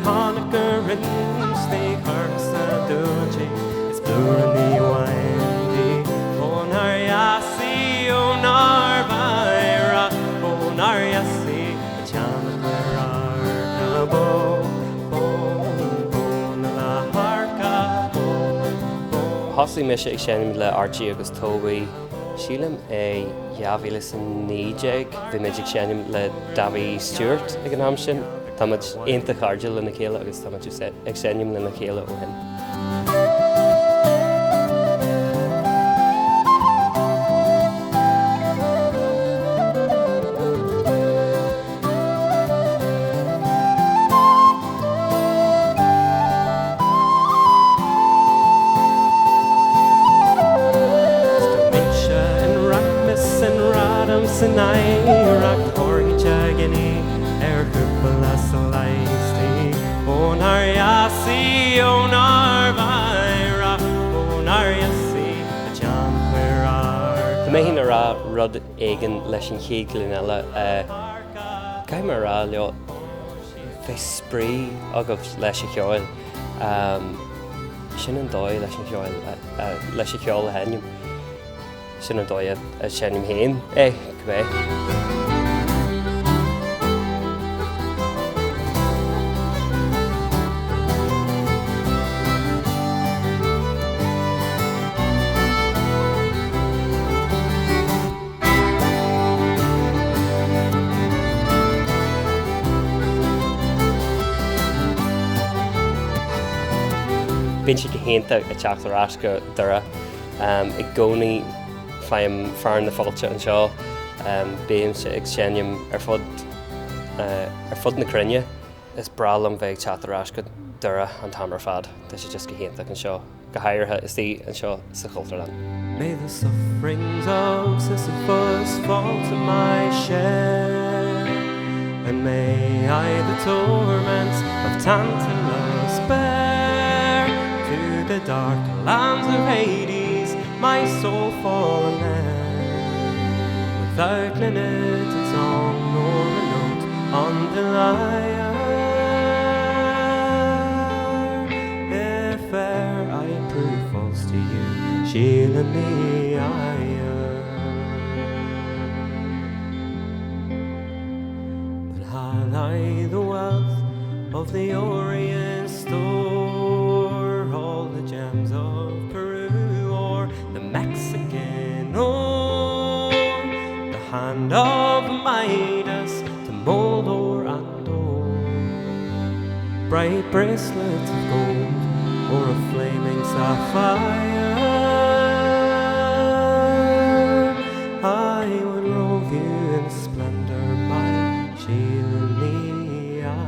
Connacher and Stay Cursa Doji is Blurny Windy Onar Yassi Onar Vaira Onar Yassi Chandler Artabo Hossí me sé ag le Archie agus Toby Sílim Javilis and Nijeg, the magic Shannon le Davy Stewart ag an am sin. Táid aonta Ardil in na chéile agus táid ag seinm le na chéile ó hin. Méhín ará rud éigean leis an chéad glúine Caiim ará leo bheith sprí agah leis a cheoil sin an dóid leis a cheoil a henim sin an dóid a seinim héin go bheith. Bhíonn si go héanta a teach arás go Dhoire ag gcónaí fearm fearn na fáilte an seo bíonn si ag seinm ar fud na cruinne is bralam bheith teach arás go Dhoire an tamar fad tá si just go héanta an seo go háirithe is tí an seo sa chultarlan. May the sufferings of Sisyphus fall to my share and may I the torments of Tantalus bear the dark lands of Hades, my soul fallen there, without linnet its song nor a note on the lyre. If e'er I prove false to you, she'll in the ire. But had I the wealth of the Orient store, gems of Peru or the Mexican or the hand of Midas to mold or andor, bright bracelets of gold or a flaming sapphire, I would robe you in splendor, my shield in the eye.